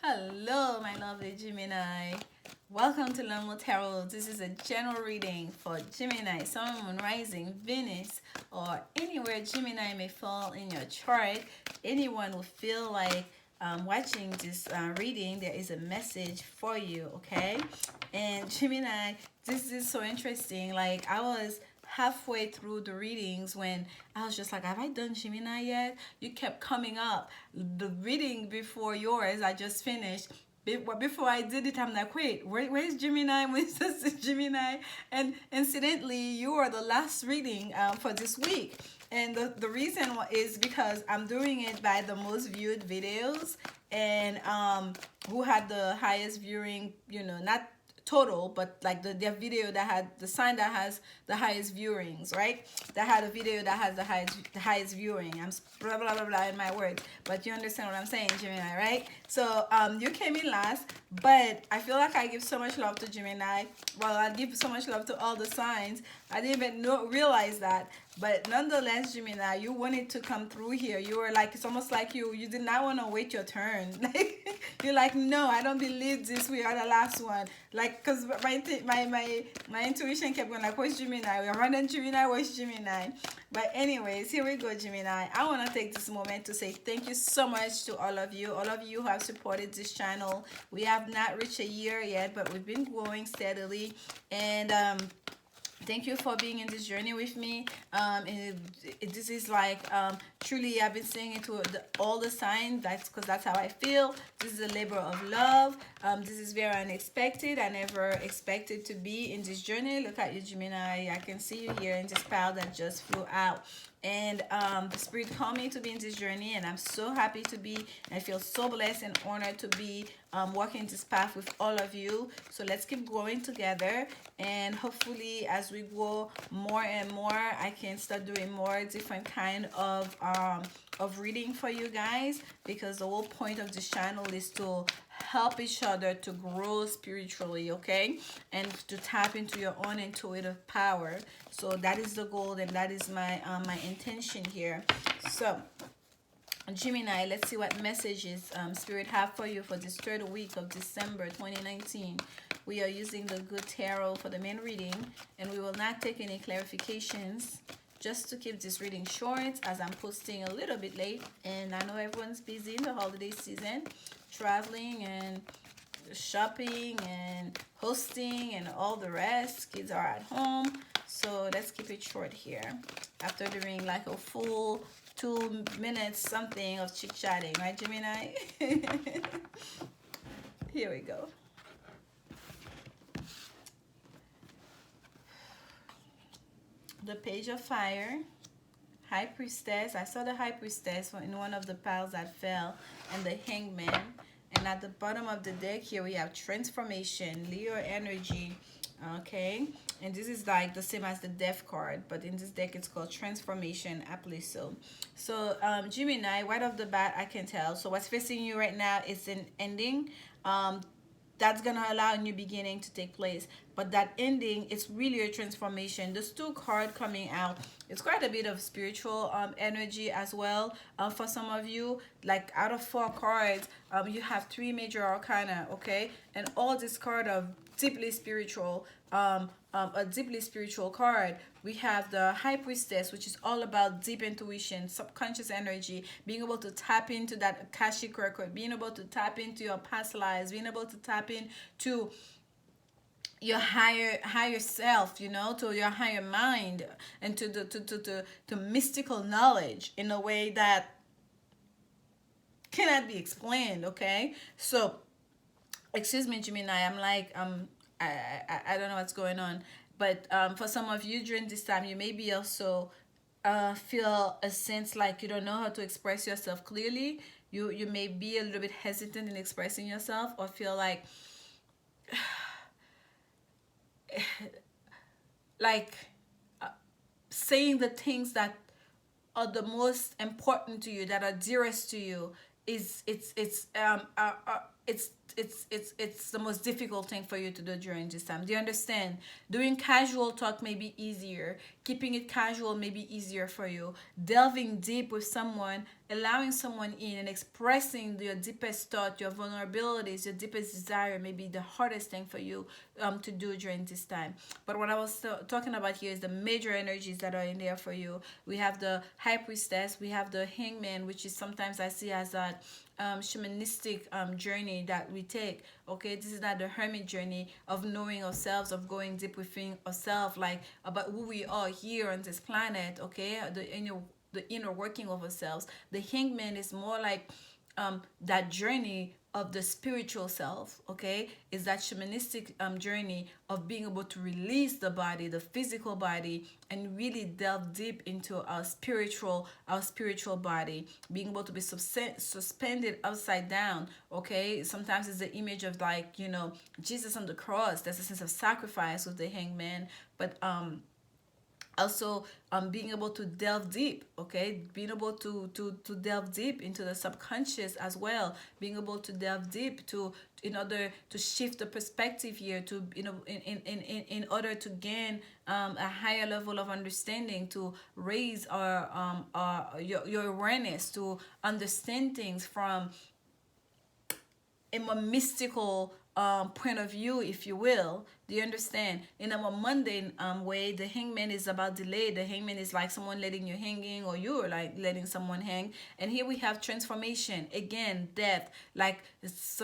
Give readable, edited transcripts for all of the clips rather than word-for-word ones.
Hello, my lovely Gemini. Welcome to lanmoutarot. This is a general reading for Gemini, Sun, Moon, Rising, Venus, or anywhere Gemini may fall in your chart. Anyone who feel like watching this reading, there is a message for you, okay? And Gemini, this is so interesting. Like, I was halfway through the readings when I was just like, have I done Gemini yet? You kept coming up. The reading before yours, I just finished. Before I did it, I'm like, wait, where's Gemini? Where's this Gemini? And incidentally, you are the last reading for this week. And the reason is because I'm doing it by the most viewed videos and who had the highest viewing, not total, but like their video that had the sign that has the highest viewings, right? That had a video that has the highest viewing. I'm blah blah blah blah in my words, but you understand what I'm saying, Gemini, right? So you came in last, but I feel like I give so much love to Gemini. Well, I give so much love to all the signs. I didn't even realize that. But nonetheless, Gemini, you wanted to come through here. You were like, it's almost like you did not want to wait your turn. Like, you're like, no, I don't believe this. We are the last one. Like, because my intuition kept going like, where's Gemini? We're running Gemini, where's Gemini? But anyways, here we go, Gemini. I want to take this moment to say thank you so much to all of you who have supported this channel. We have not reached a year yet, but we've been growing steadily. And thank you for being in this journey with me. This is like truly, I've been saying it to all the signs. That's because that's how I feel. This is a labor of love. This is very unexpected. I never expected to be in this journey. Look at you, Gemini. I can see you here in this pile that just flew out. And the spirit called me to be in this journey, and I'm so happy to be. I feel so blessed and honored to be walking this path with all of you. So let's keep growing together, and hopefully as we grow more and more, I can start doing more different kind of reading for you guys, because the whole point of this channel is to help each other to grow spiritually, okay, and to tap into your own intuitive power. So that is the goal, and that is my my intention here. So Gemini, let's see what messages spirit have for you for this third week of December 2019. We are using the good tarot for the main reading, and we will not take any clarifications, just to keep this reading short, as I'm posting a little bit late, and I know everyone's busy in the holiday season, traveling and shopping and hosting and all the rest. Kids are at home, so let's keep it short here after doing like a full 2 minutes something of chit-chatting, right, Gemini? Here we go. The Page of Fire, High Priestess. I saw the High Priestess in one of the piles that fell, and the Hangman. And at the bottom of the deck here we have Transformation, Leo energy, okay? And this is like the same as the Death card, but in this deck it's called Transformation, aptly so. So Gemini, right off the bat, I can tell. So what's facing you right now is an ending. That's gonna allow a new beginning to take place, but that ending, it's really a transformation. There's two cards coming out. It's quite a bit of spiritual energy as well for some of you. Like out of 4 cards, you have 3 major arcana, okay, and all this card of deeply spiritual, a deeply spiritual card. We have the High Priestess, which is all about deep intuition, subconscious energy, being able to tap into that Akashic record, being able to tap into your past lives, being able to tap into your higher self, you know, to your higher mind, and to the to mystical knowledge in a way that cannot be explained, okay? So excuse me, Gemini, I'm like I don't know what's going on, but for some of you during this time, you may be also feel a sense like you don't know how to express yourself clearly. You may be a little bit hesitant in expressing yourself, or feel like like saying the things that are the most important to you, that are dearest to you, is it's it's the most difficult thing for you to do during this time. Do you understand? Doing casual talk may be easier. Keeping it casual may be easier for you. Delving deep with someone, allowing someone in and expressing your deepest thought, your vulnerabilities, your deepest desire may be the hardest thing for you to do during this time. But what I was talking about here is the major energies that are in there for you. We have the High Priestess, we have the Hangman, which is sometimes I see as that shamanistic journey that we take. Okay, this is not the hermit journey of knowing ourselves, of going deep within ourselves, like about who we are here on this planet. Okay, the inner working of ourselves. The Hangman is more like that journey of the spiritual self. Okay, is that shamanistic journey of being able to release the body, the physical body, and really delve deep into our spiritual body, being able to be suspended upside down. Okay, sometimes it's the image of, like, Jesus on the cross. There's a sense of sacrifice with the Hangman, but also being able to delve deep. Okay, being able to delve deep into the subconscious as well, being able to delve deep in order to shift the perspective here, to in order to gain a higher level of understanding, to raise your awareness, to understand things from a more mystical point of view, if you will. Do you understand? In a more mundane way, the Hangman is about delay. The Hangman is like someone letting you hanging, or you are like letting someone hang. And here we have transformation, again, death. Like this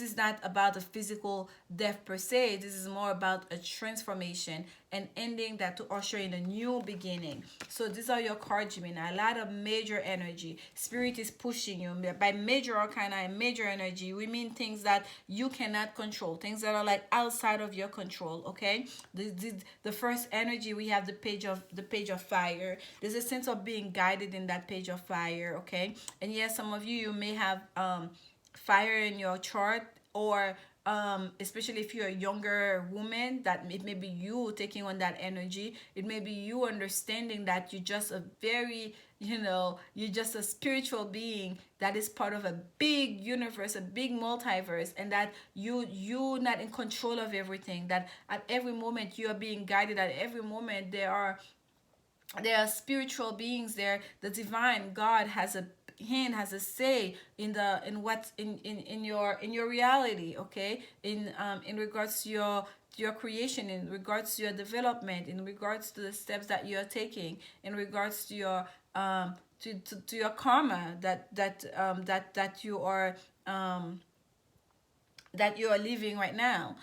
is not about a physical death per se. This is more about a transformation, an ending that to usher in a new beginning. So these are your cards, Gemini. A lot of major energy. Spirit is pushing you. By major arcana and major energy, we mean things that you cannot control, things that are like outside of your control. Okay, the first energy, we have the page of fire. There's a sense of being guided in that page of fire. Okay, and yes, some of you may have fire in your chart, or especially if you're a younger woman, that it may be you taking on that energy. It may be you understanding that you're just a very, you're just a spiritual being that is part of a big universe, a big multiverse, and that you're not in control of everything. That at every moment you are being guided. At every moment there are spiritual beings there. The divine God has a hand, has a say in what's in your reality. Okay, in regards to your creation, in regards to your development, in regards to the steps that you're taking, in regards to your to your karma that you are living right now.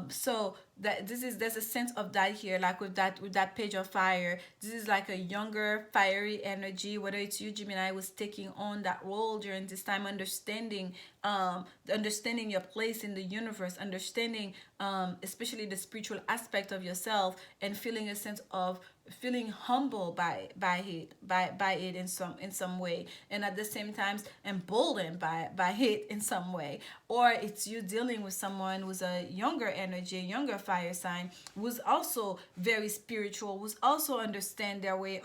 So that there's a sense of that here, like with that page of fire. This is like a younger fiery energy. Whether it's you, Gemini, was taking on that role during this time, understanding your place in the universe, understanding especially the spiritual aspect of yourself, and feeling a sense of feeling humble by it in some way, and at the same time emboldened by it in some way. Or it's you dealing with someone who's a younger energy, a younger fire sign, who's also very spiritual, who's also understand their way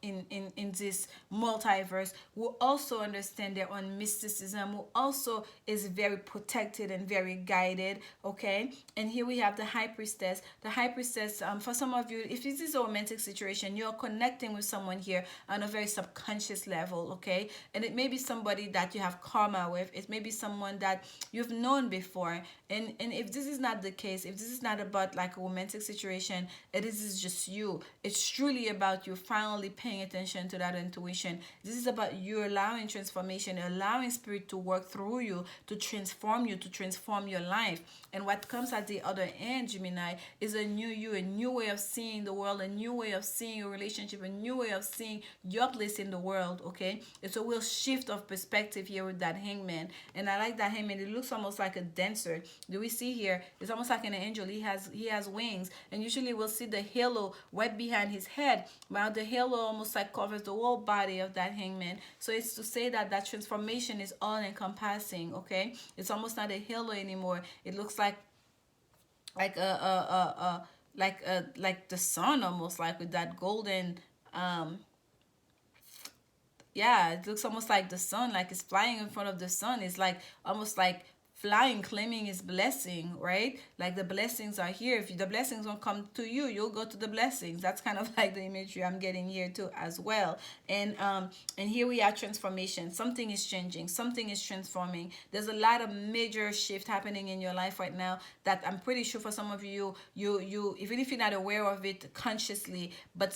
in this multiverse, who also understand their own mysticism, who also is very protected and very guided. Okay, and here we have the High Priestess. The High Priestess, for some of you, if this is a romantic situation, you're connecting with someone here on a very subconscious level. Okay, and it may be somebody that you have karma with. It may be someone that you've known before. And if this is not the case, if this is not about like a romantic situation, this is just you. It's truly about you finally paying attention to that intuition. This is about you allowing transformation, allowing spirit to work through you, to transform you, to transform your life. And what comes at the other end, Gemini, is a new you, a new way of seeing the world, a new way of seeing your relationship, a new way of seeing your place in the world. Okay, it's a real shift of perspective here with that Hangman. And I like that Hangman. It looks almost like a dancer. Do we see here? It's almost like an angel. He has wings, and usually we'll see the halo right behind his head. While the halo almost like covers the whole body of that Hangman. So it's to say that transformation is all encompassing. Okay, it's almost not a halo anymore. It looks like like the sun, almost like with that golden yeah, it looks almost like the sun, like it's flying in front of the sun. It's like almost like flying, claiming his blessing, right? Like the blessings are here. If the blessings won't come to you, you'll go to the blessings. That's kind of like the imagery I'm getting here too as well. And here we are, transformation. Something is changing, something is transforming. There's a lot of major shift happening in your life right now that I'm pretty sure for some of you, even if you're not aware of it consciously, but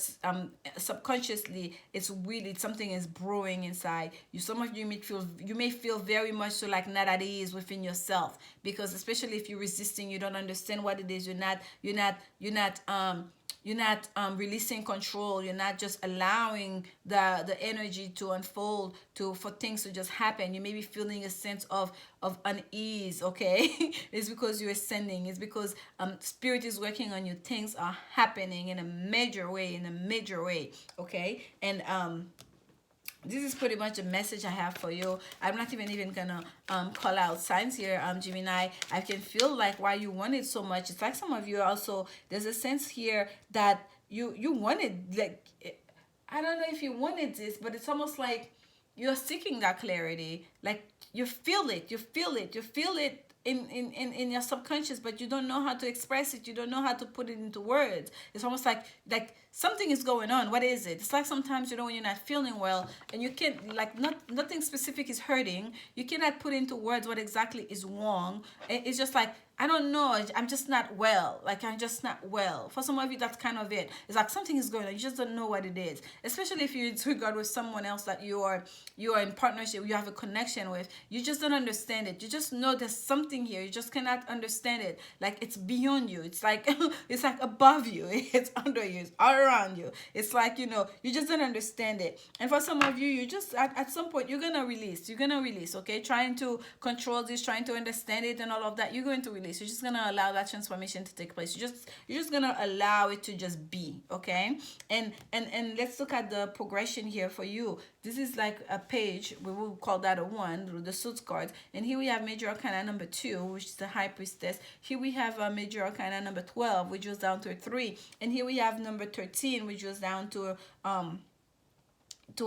subconsciously, it's really something is brewing inside you. Some of you may feel very much so like not at ease within yourself, because especially if you're resisting, you don't understand what it is. You're not releasing control. You're not just allowing the energy to unfold, for things to just happen. You may be feeling a sense of unease, okay? It's because you're ascending. It's because spirit is working on you. Things are happening in a major way, okay? And this is pretty much a message I have for you. I'm not even gonna call out signs here, Gemini. I can feel like why you want it so much. It's like some of you also, there's a sense here that you wanted, like, I don't know if you wanted this, but it's almost like you're seeking that clarity. Like you feel it in your subconscious, but you don't know how to express it. You don't know how to put it into words. It's almost like something is going on. What is it? It's like sometimes, when you're not feeling well and you can't, like, nothing specific is hurting, you cannot put into words what exactly is wrong. It's just like, I don't know, I'm just not well. Like, I'm just not well. For some of you, that's kind of it. It's like something is going on. You just don't know what it is. Especially if you regard with someone else that you are in partnership, you have a connection with. You just don't understand it. You just know there's something here. You just cannot understand it. Like, it's beyond you. It's like it's like above you. It's under you. It's all around you. It's like, you just don't understand it. And for some of you, you just at some point you're gonna release. Okay, trying to control this, trying to understand it, and all of that. You're going to release. You're just gonna allow that transformation to take place. You're just gonna allow it to just be, okay? And let's look at the progression here for you. This is like a page, we will call that a 1 with the suit cards. And here we have major arcana number 2, which is the high priestess. Here we have major arcana number 12, which goes down to a 3. And here we have number 13, which goes down to a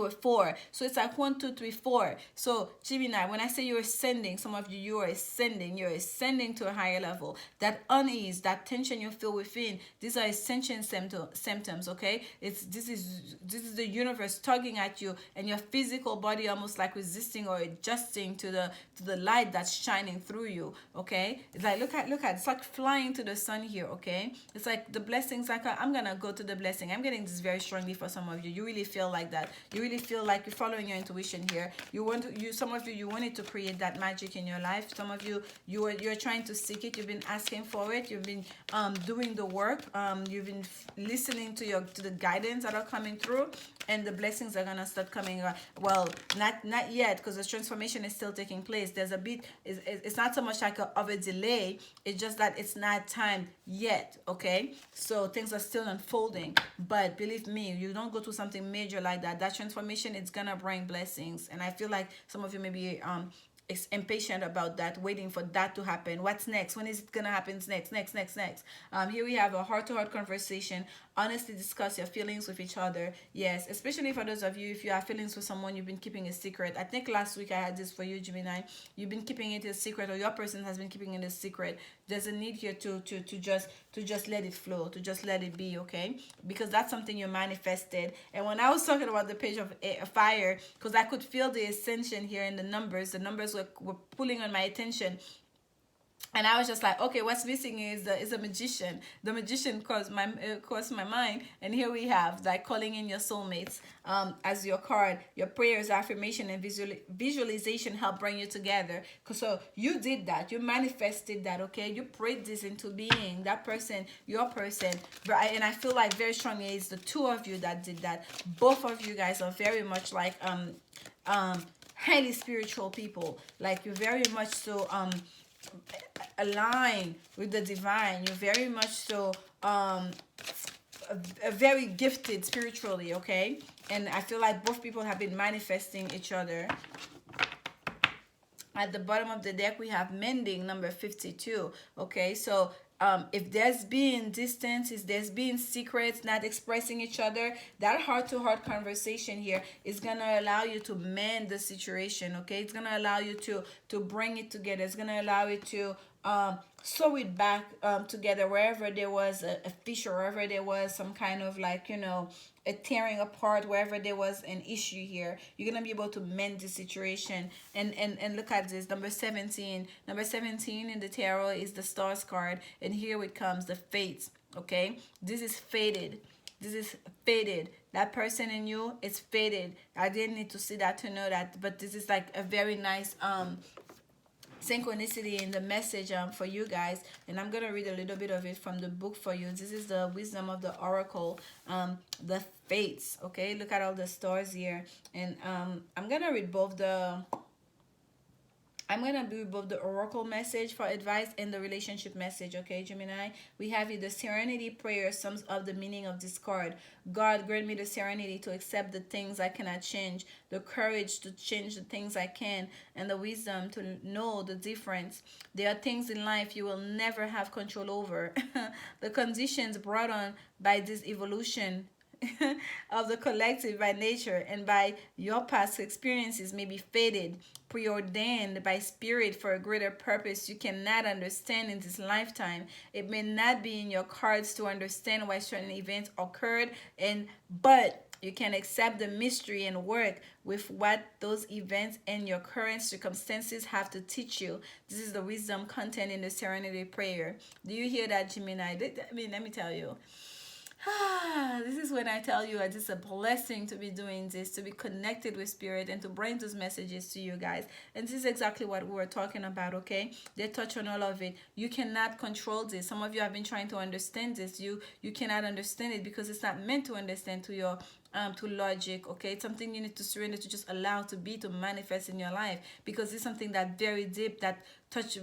4. So it's like 1, 2, 3, 4. So Gemini, when I say you're ascending, some of you are ascending. You're ascending to a higher level. That unease, that tension you feel within, these are ascension symptoms, okay? This is the universe tugging at you, and your physical body almost like resisting or adjusting to the light that's shining through you, okay? It's like, look at it's like flying to the sun here, okay? It's like the blessings, like I'm gonna go to the blessing. I'm getting this very strongly for some of you. You really feel like that. You really feel like you're following your intuition here. Some of you wanted to create that magic in your life. Some of you, you're trying to seek it. You've been asking for it. You've been doing the work. You've been listening to the guidance that are coming through, and the blessings are gonna start coming. Well, not yet, because the transformation is still taking place. There's a bit. It's not so much like of a delay. It's just that it's not time yet. Okay, so things are still unfolding. But believe me, you don't go through something major like that. That transformation, it's gonna bring blessings. And I feel like some of you may be impatient about that, waiting for that to happen. What's next? When is it gonna happen? Next. Here we have a heart-to-heart conversation. Honestly discuss your feelings with each other. Yes, especially for those of you, if you have feelings with someone you've been keeping a secret. I think last week I had this for you, Gemini. You've been keeping it a secret, or your person has been keeping it a secret. There's a need here to just let it flow, to just let it be, okay? Because that's something you manifested. And when I was talking about the page of fire, because I could feel the ascension here in the numbers were pulling on my attention. And I was just like, okay, what's missing is a magician. The magician crossed my mind. And here we have, like, calling in your soulmates as your card. Your prayers, affirmation, and visualization help bring you together. So you did that. You manifested that, okay? You prayed this into being. That person, your person. And I feel like very strongly it's the two of you that did that. Both of you guys are very much like highly spiritual people. Like, you're very much so align with the divine. You're very much so very gifted spiritually, okay? And I feel like both people have been manifesting each other. At the bottom of the deck, we have mending, number 52. Okay, so if there's been distance, if there's been secrets, not expressing each other, that heart-to-heart conversation here is gonna allow you to mend the situation. Okay, it's gonna allow you to bring it together. It's gonna allow you to sew it back together wherever there was a fissure, wherever there was some kind of, like, a tearing apart, wherever there was an issue here. You're gonna be able to mend the situation. And look at this, number 17. Number 17 in the tarot is the stars card, and here it comes, the fates. Okay, this is fated. This is fated. That person in you is fated. I didn't need to see that to know that, but this is like a very nice synchronicity in the message for you guys. And I'm gonna read a little bit of it from the book for you. This is the wisdom of the oracle, the fates. Okay, look at all the stars here. And I'm gonna read both the oracle message for advice and the relationship message. Okay, Gemini, we have here the serenity prayer sums up the meaning of this card. God, grant me the serenity to accept the things I cannot change, the courage to change the things I can, and the wisdom to know the difference. There are things in life you will never have control over. The conditions brought on by this evolution of the collective by nature and by your past experiences may be fated, preordained by spirit for a greater purpose you cannot understand in this lifetime. It may not be in your cards to understand why certain events occurred, but you can accept the mystery and work with what those events and your current circumstances have to teach you. This is the wisdom content in the serenity prayer. Do you hear that, Gemini? I mean, let me tell you. This is when I tell you it's a blessing to be doing this, to be connected with spirit and to bring those messages to you guys. And this is exactly what we were talking about. Okay, they touch on all of it. You cannot control this. Some of you have been trying to understand this. You cannot understand it because it's not meant to understand to your to logic. Okay, it's something you need to surrender, to just allow to be, to manifest in your life, because it's something that very deep, that touch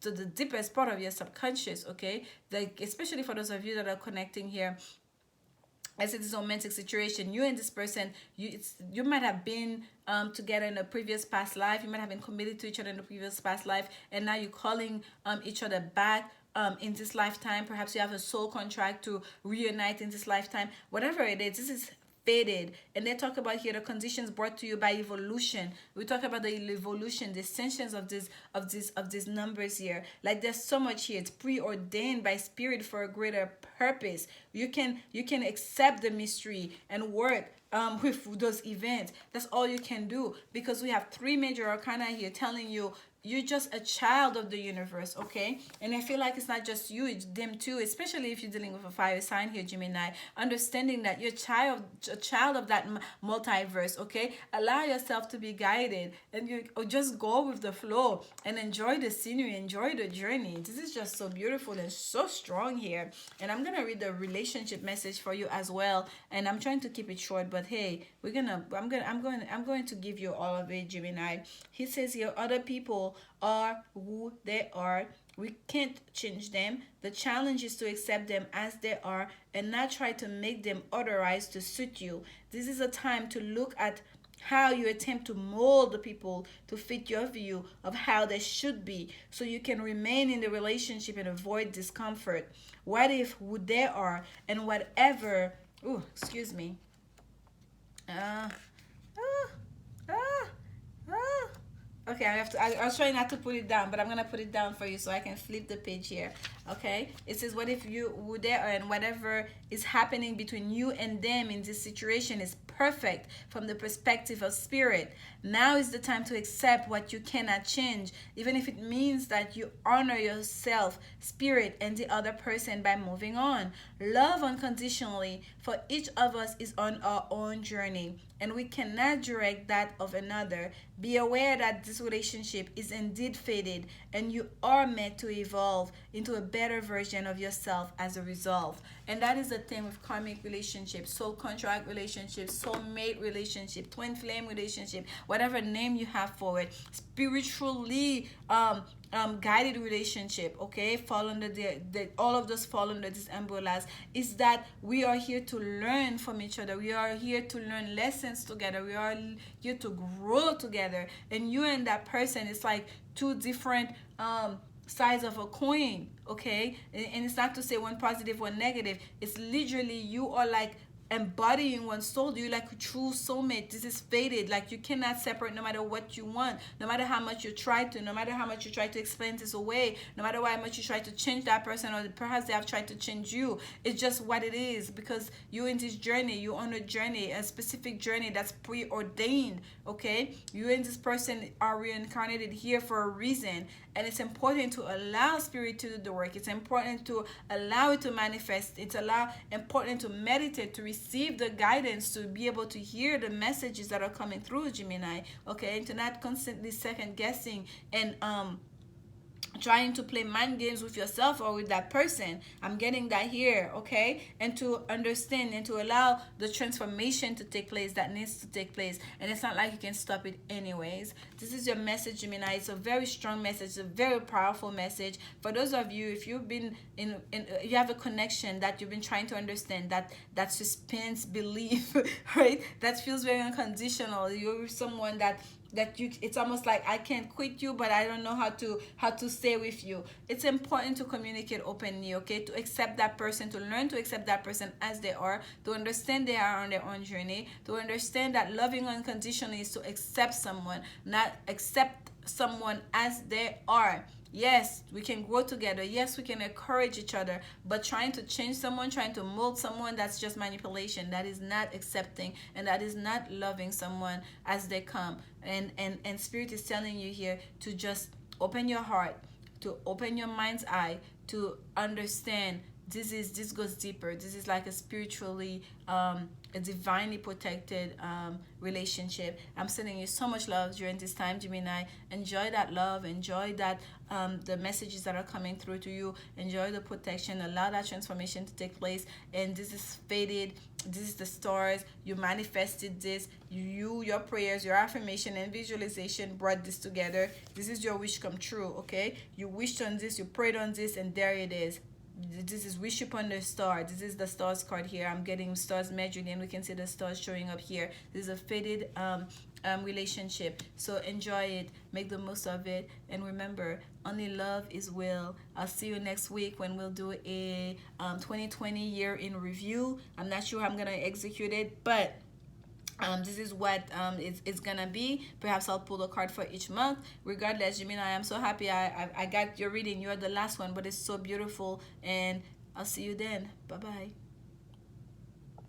to the deepest part of your subconscious. Okay, like especially for those of you that are connecting here. As it is a romantic situation, you and this person, you might have been together in a previous past life. You might have been committed to each other in the previous past life, and now you're calling each other back in this lifetime. Perhaps you have a soul contract to reunite in this lifetime. Whatever it is, this is fated. And they talk about here the conditions brought to you by evolution. We talk about the evolution, the ascensions of these numbers here. Like there's so much here. It's preordained by spirit for a greater purpose. You can accept the mystery and work with those events. That's all you can do, because we have 3 major arcana here telling you you're just a child of the universe. Okay, and I feel like it's not just you, it's them too, especially if you're dealing with a fire sign here, Gemini. Understanding that you're a child of that multiverse. Okay, allow yourself to be guided, and you just go with the flow and enjoy the scenery, enjoy the journey. This is just so beautiful and so strong here. And I'm gonna read the relationship message for you as well, and I'm trying to keep it short, but hey, I'm going to give you all of it, Gemini. He says here, other people are who they are. We can't change them. The challenge is to accept them as they are and not try to make them otherwise to suit you. This is a time to look at how you attempt to mold the people to fit your view of how they should be, so you can remain in the relationship and avoid discomfort. What if who they are and whatever, excuse me. Okay, I was trying not to put it down, but I'm going to put it down for you so I can flip the page here. Okay, it says, what if you were there and whatever is happening between you and them in this situation is perfect from the perspective of spirit. Now is the time to accept what you cannot change, even if it means that you honor yourself, spirit, and the other person by moving on. Love unconditionally, for each of us is on our own journey, and we cannot direct that of another. Be aware that this relationship is indeed fated, and you are meant to evolve into a better version of yourself as a result. And that is the thing with karmic relationships, soul contract relationships, soulmate relationship, twin flame relationship, whatever name you have for it, spiritually guided relationship. Okay, fall under all of those fall under these umbrellas. Is that we are here to learn from each other. We are here to learn lessons together. We are here to grow together. And you and that person is like two different sides of a coin, okay? And it's not to say one positive, one negative. It's literally you are like embodying one soul. You like a true soulmate. This is fated. Like you cannot separate no matter what you want, no matter how much you try to, no matter how much you try to explain this away, no matter how much you try to change that person, or perhaps they have tried to change you. It's just what it is, because you're in this journey. You're on a journey, a specific journey that's preordained, okay? You and this person are reincarnated here for a reason, and it's important to allow spirit to do the work. It's important to allow it to manifest. It's important to meditate, to receive the guidance, to be able to hear the messages that are coming through, Gemini, okay? And to not constantly second guessing and trying to play mind games with yourself or with that person. I'm getting that here, okay? And to understand and to allow the transformation to take place that needs to take place. And it's not like you can stop it anyways. This is your message, Gemini. It's a very strong message, a very powerful message. For those of you, if you've been you have a connection that you've been trying to understand, that suspense belief, right? That feels very unconditional. You're someone that you, it's almost like I can't quit you, but I don't know how to stay with you. It's important to communicate openly, okay? To accept that person, to learn to accept that person as they are, to understand they are on their own journey, to understand that loving unconditionally is to accept someone, not accept someone as they are. Yes, we can grow together. Yes, we can encourage each other. But trying to change someone, trying to mold someone, that's just manipulation. That is not accepting, and that is not loving someone as they come. And Spirit is telling you here to just open your heart, to open your mind's eye, to understand this goes deeper. This is like a spiritually a divinely protected relationship. I'm sending you so much love during this time, Gemini. Enjoy that love, enjoy that the messages that are coming through to you, enjoy the protection, allow that transformation to take place. And this is fated. This is the stars. You manifested this. Your prayers, your affirmation and visualization brought this together. This is your wish come true, okay? You wished on this, you prayed on this, and there it is. This is wish upon the star. This is the stars card here. I'm getting stars measured, and we can see the stars showing up here. This is a fated relationship. So enjoy it, make the most of it, and remember, only love is will. I'll see you next week when we'll do a 2020 year in review. I'm not sure how I'm gonna execute it, but this is what it's gonna be. Perhaps I'll pull a card for each month. Regardless, Gemini, I'm so happy I got your reading. You're the last one, but it's so beautiful, and I'll see you then. Bye bye.